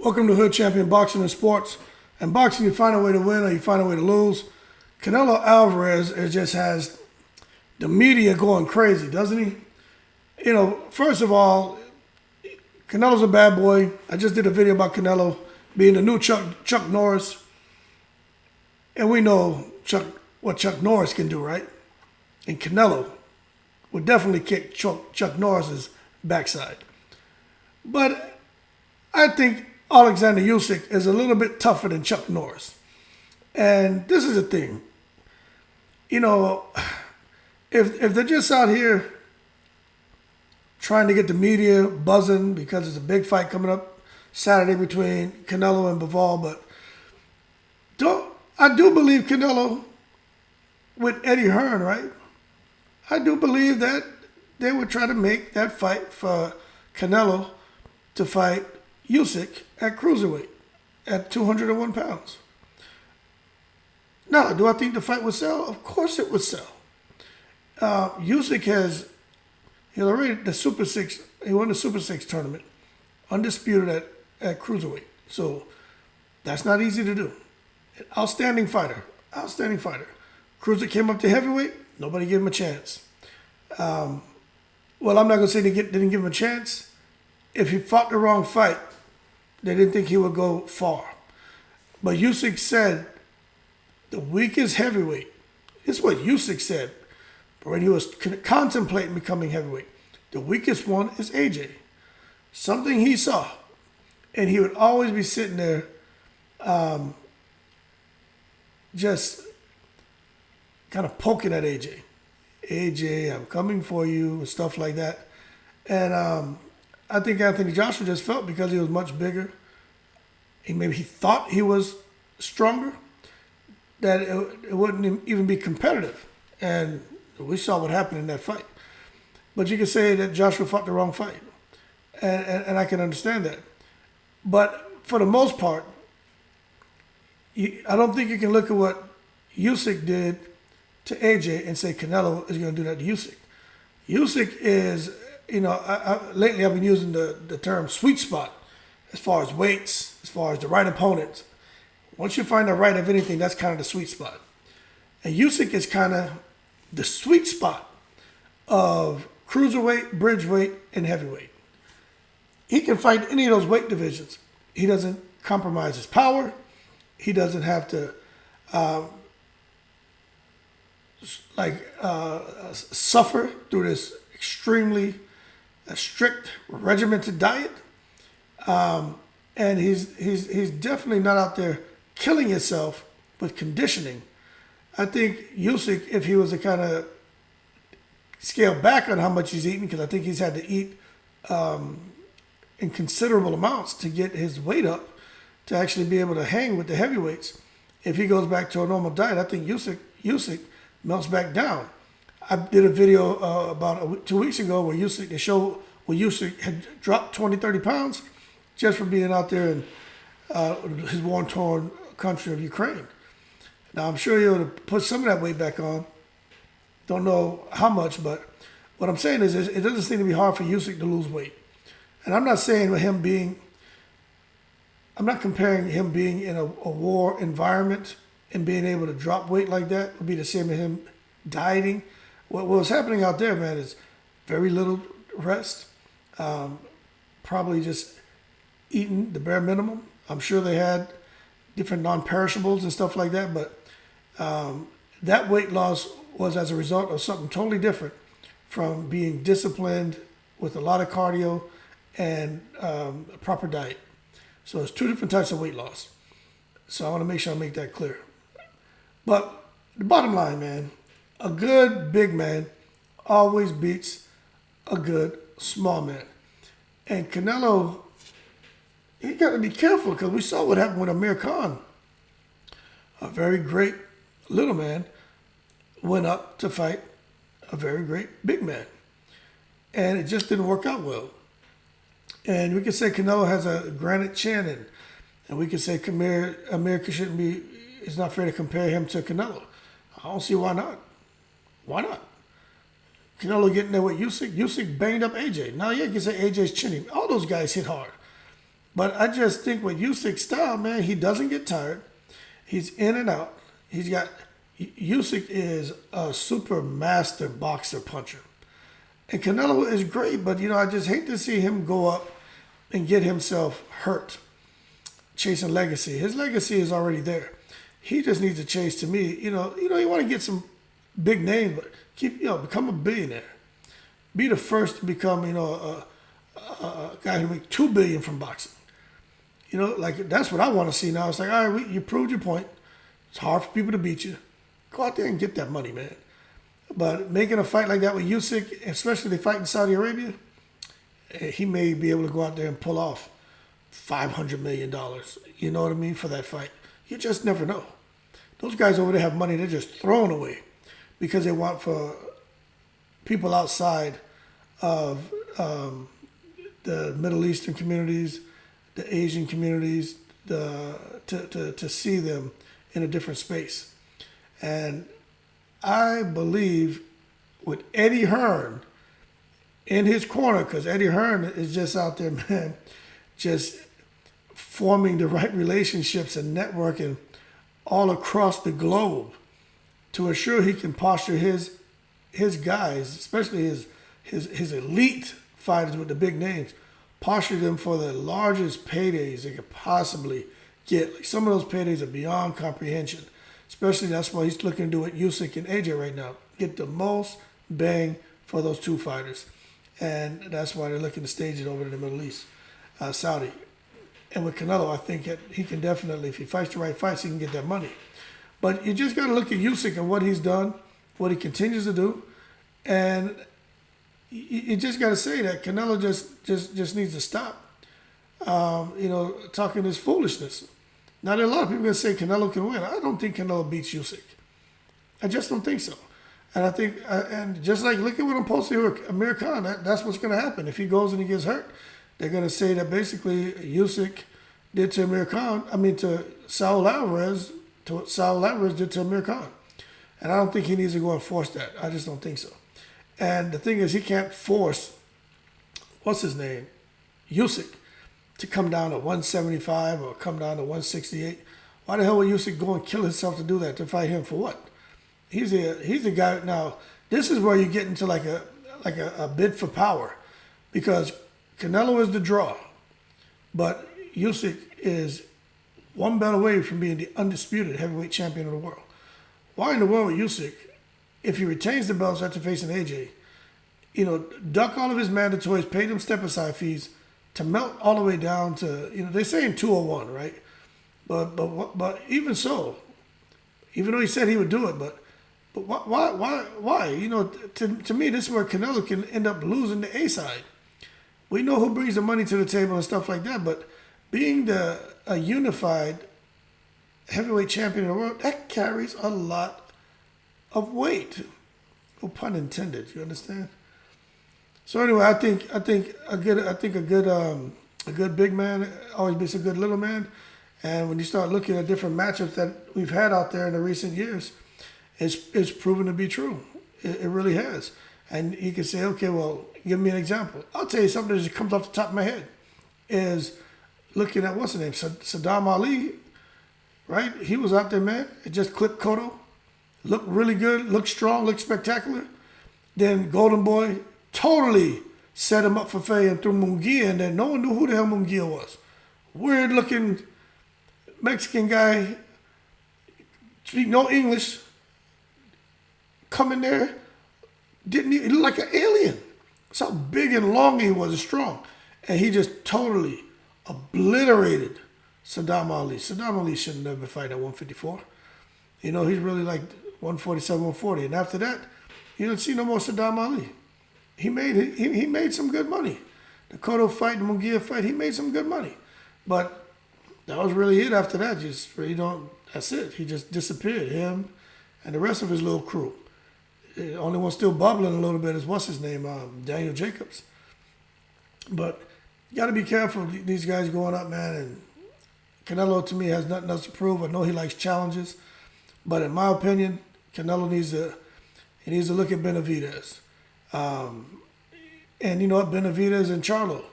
Welcome to Hood Champion Boxing and Sports. In boxing, you find a way to win or you find a way to lose. Canelo Alvarez just has the media going crazy, doesn't he? You know, first of all, Canelo's a bad boy. I just did a video about Canelo being the new Chuck Norris. And we know what Chuck Norris can do, right? And Canelo would definitely kick Chuck Norris's backside. But I think Oleksandr Usyk is a little bit tougher than Chuck Norris. And this is the thing. You know, if they're just out here trying to get the media buzzing because there's a big fight coming up Saturday between Canelo and Bivol, but I do believe Canelo with Eddie Hearn, right? I do believe that they would try to make that fight for Canelo to fight Usyk at cruiserweight at 201 pounds. Now, do I think the fight would sell? Of course it would sell. Usyk he's already the Super Six. He won the Super Six tournament, undisputed at cruiserweight. So that's not easy to do. Outstanding fighter. Cruiser came up to heavyweight. Nobody gave him a chance. Well, I'm not gonna say they didn't give him a chance. If he fought the wrong fight, they didn't think he would go far. But Usyk said the weakest heavyweight. This is what Usyk said when he was contemplating becoming heavyweight. The weakest one is AJ. Something he saw. And he would always be sitting there just kind of poking at AJ. AJ, I'm coming for you, and stuff like that. And I think Anthony Joshua just felt because he was much bigger, maybe he thought he was stronger, that it wouldn't even be competitive. And we saw what happened in that fight. But you can say that Joshua fought the wrong fight. And I can understand that. But for the most part, I don't think you can look at what Usyk did to AJ and say Canelo is going to do that to Usyk. Usyk is, you know, lately I've been using the term sweet spot as far as weights, as far as the right opponent. Once you find the right of anything, that's kind of the sweet spot. And Usyk is kind of the sweet spot of cruiserweight, bridgeweight, and heavyweight. He can fight any of those weight divisions. He doesn't compromise his power. He doesn't have to suffer through this extremely strict, regimented diet. And he's definitely not out there killing himself with conditioning. I think Usyk, if he was to kind of scale back on how much he's eating, because I think he's had to eat in considerable amounts to get his weight up to actually be able to hang with the heavyweights. If he goes back to a normal diet, I think Usyk melts back down. I did a video about 2 weeks ago where Usyk had dropped 20, 30 pounds just from being out there in his war-torn country of Ukraine. Now, I'm sure he'll put some of that weight back on. Don't know how much, but what I'm saying is it doesn't seem to be hard for Usyk to lose weight. And I'm not saying I'm not comparing him being in a war environment and being able to drop weight like that would be the same as him dieting. What's happening out there, man, is very little rest. Probably just eating the bare minimum. I'm sure they had different non-perishables and stuff like that, but that weight loss was as a result of something totally different from being disciplined with a lot of cardio and a proper diet. So it's two different types of weight loss. So I want to make sure I make that clear. But the bottom line, man, a good big man always beats a good small man. And Canelo, he got to be careful because we saw what happened with Amir Khan. A very great little man went up to fight a very great big man. And it just didn't work out well. And we could say Canelo has a granite chin, and we could say Amir shouldn't be, it's not fair to compare him to Canelo. I don't see why not. Why not? Canelo getting there with Usyk. Usyk banged up AJ. Now, yeah, you can say AJ's chinny. All those guys hit hard. But I just think with Usyk's style, man, he doesn't get tired. He's in and out. Usyk is a super master boxer puncher. And Canelo is great, but I just hate to see him go up and get himself hurt chasing legacy. His legacy is already there. He just needs to chase, to me, you want to get some big names, but become a billionaire. Be the first to become, a guy who makes $2 billion from boxing. That's what I want to see now. It's like, all right, you proved your point. It's hard for people to beat you. Go out there and get that money, man. But making a fight like that with Usyk, especially if they fight in Saudi Arabia, he may be able to go out there and pull off $500 million. You know what I mean, for that fight. You just never know. Those guys over there have money they're just throwing away because they want for people outside of the Middle Eastern communities, the Asian communities, to see them in a different space. And I believe with Eddie Hearn in his corner, because Eddie Hearn is just out there, man, just forming the right relationships and networking all across the globe to ensure he can posture his guys, especially his elite fighters with the big names, posture them for the largest paydays they could possibly get. Like, some of those paydays are beyond comprehension. Especially that's what he's looking to do with Usyk and AJ right now. Get the most bang for those two fighters. And that's why they're looking to stage it over to the Middle East, Saudi. And with Canelo, I think that he can definitely, if he fights the right fights, he can get that money. But you just got to look at Usyk and what he's done, what he continues to do. And you just got to say that Canelo just needs to stop, talking this foolishness. Now, there are a lot of people going to say Canelo can win. I don't think Canelo beats Usyk. I just don't think so. And I think, and just like, look at what I'm posting here with Amir Khan, that's what's going to happen. If he goes and he gets hurt, they're going to say that basically Usyk did to Amir Khan, to Saul Alvarez, to what Saul Alvarez did to Amir Khan. And I don't think he needs to go and force that. I just don't think so. And the thing is, he can't force, what's his name, Usyk, to come down to 175 or come down to 168. Why the hell would Usyk go and kill himself to do that, to fight him for what? He's the guy. Now, this is where you get into like a bid for power, because Canelo is the draw, but Usyk is one belt away from being the undisputed heavyweight champion of the world. Why in the world would Usyk, if he retains the belts after facing AJ, duck all of his mandatories, pay them step-aside fees, to melt all the way down to, they're saying 201, right? But even so, even though he said he would do it, but why? To me, this is where Canelo can end up losing the A side. We know who brings the money to the table and stuff like that, but being a unified heavyweight champion of the world, that carries a lot of weight. No pun intended. You understand? So anyway, I think a good big man always beats a good little man. And when you start looking at different matchups that we've had out there in the recent years, it's proven to be true. It really has. And you can say, okay, well, give me an example. I'll tell you something that just comes off the top of my head. Is looking at, what's his name, Saddam Ali, right? He was out there, man. It just clipped Cotto. Looked really good, looked strong, looked spectacular. Then Golden Boy totally set him up for failure and threw Munguia in there. No one knew who the hell Munguia was. Weird looking Mexican guy, speak no English, come in there, he looked like an alien. That's how big and long he was and strong. And he just totally obliterated Saddam Ali. Saddam Ali shouldn't have been fighting at 154. He's really like 147, 140. And after that, you don't see no more Saddam Ali. He made some good money. The Cotto fight, the Munguia fight, he made some good money. But that was really it after that. That's it. He just disappeared, him and the rest of his little crew. The only one still bubbling a little bit is, what's his name, Daniel Jacobs. But you got to be careful, these guys going up, man. And Canelo, to me, has nothing else to prove. I know he likes challenges. But in my opinion, Canelo needs to look at Benavidez. And you know what, Benavidez and Charlo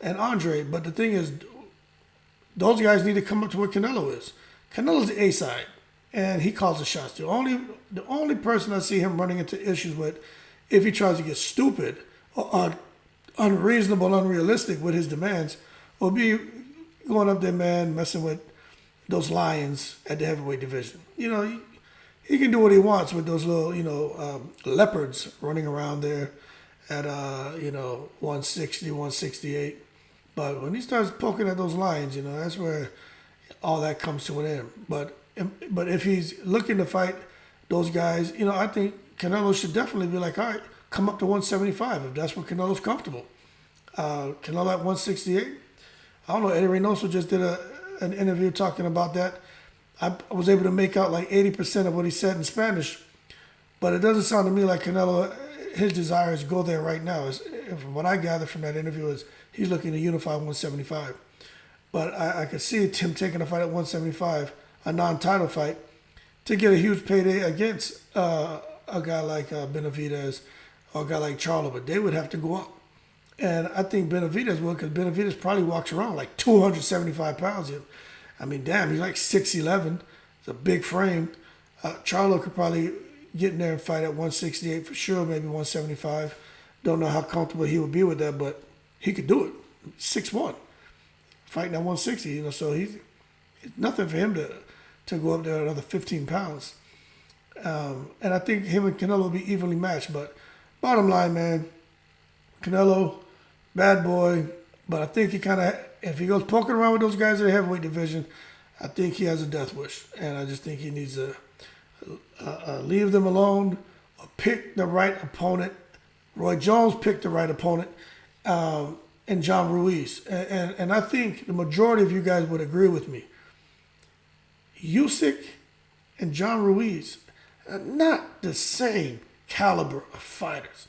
and Andre. But the thing is, those guys need to come up to where Canelo is. Canelo's the A side, and he calls the shots. The only person I see him running into issues with, if he tries to get stupid or unreasonable, unrealistic with his demands, will be going up there, man, messing with those lions at the heavyweight division. You know, he can do what he wants with those little, leopards running around there at, 160, 168. But when he starts poking at those lions, that's where all that comes to an end. But if he's looking to fight those guys, I think Canelo should definitely be like, all right, come up to 175 if that's where Canelo's comfortable. Canelo at 168. I don't know, Eddie Reynoso just did an interview talking about that. I was able to make out like 80% of what he said in Spanish, but it doesn't sound to me like Canelo, his desire is to go there right now. From what I gather from that interview is he's looking to unify 175. But I could see him taking a fight at 175, a non-title fight, to get a huge payday against a guy like Benavidez or a guy like Charlo, but they would have to go up. And I think Benavidez will, because Benavidez probably walks around like 275 pounds. I mean, damn, he's like 6'11". It's a big frame. Charlo could probably get in there and fight at 168 for sure, maybe 175. Don't know how comfortable he would be with that, but he could do it. 6'1", fighting at 160, so it's nothing for him to go up there another 15 pounds. And I think him and Canelo will be evenly matched. But bottom line, man, Canelo, bad boy, but I think he kind of, if he goes poking around with those guys in the heavyweight division, I think he has a death wish. And I just think he needs to leave them alone or pick the right opponent. Roy Jones picked the right opponent, and John Ruiz. And I think the majority of you guys would agree with me. Usyk and John Ruiz are not the same caliber of fighters.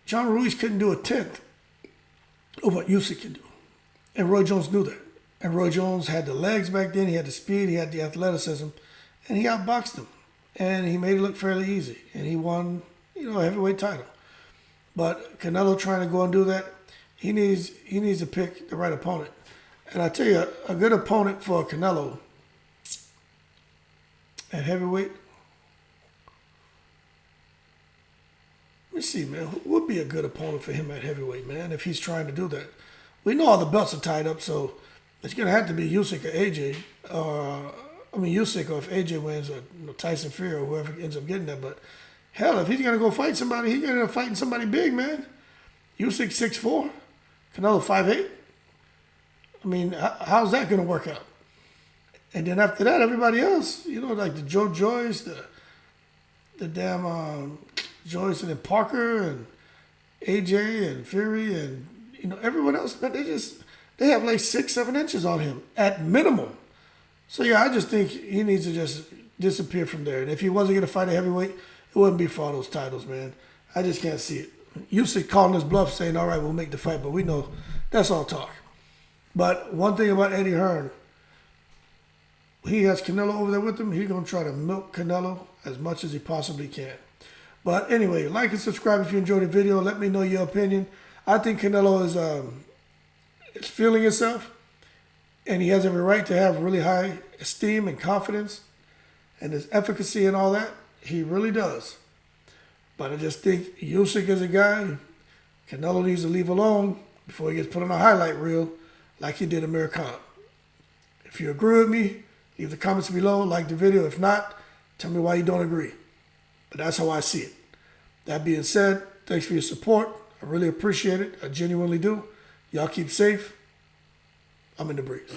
John Ruiz couldn't do a tenth of what Usyk can do. And Roy Jones knew that. And Roy Jones had the legs back then, he had the speed, he had the athleticism, and he outboxed him. And he made it look fairly easy. And he won, a heavyweight title. But Canelo trying to go and do that, he needs to pick the right opponent. And I tell you, a good opponent for Canelo at heavyweight, let me see, man, who would be a good opponent for him at heavyweight, man, if he's trying to do that? We know all the belts are tied up, so it's going to have to be Usyk or AJ. Usyk, or if AJ wins, or Tyson Fury, or whoever ends up getting that. But hell, if he's going to go fight somebody, he's going to end up fighting somebody big, man. Usyk 6'4", Canelo 5'8". I mean, how's that going to work out? And then after that, everybody else, like the Joe Joyce, the damn Joyce and then Parker and AJ and Fury and, everyone else, but they have like 6-7 inches on him at minimum. So yeah, I just think he needs to just disappear from there. And if he wasn't going to fight a heavyweight, it wouldn't be for all those titles, man. I just can't see it. Usyk calling his bluff saying, all right, we'll make the fight, but we know that's all talk. But one thing about Eddie Hearn, he has Canelo over there with him. He's going to try to milk Canelo as much as he possibly can. But anyway, like and subscribe if you enjoyed the video. Let me know your opinion. I think Canelo is feeling himself, and he has every right to have really high esteem and confidence and his efficacy and all that. He really does. But I just think Usyk is a guy Canelo needs to leave alone before he gets put on a highlight reel like he did Amir Khan. If you agree with me, leave the comments below, like the video. If not, tell me why you don't agree. But that's how I see it. That being said, thanks for your support. I really appreciate it. I genuinely do. Y'all keep safe. I'm in the breeze.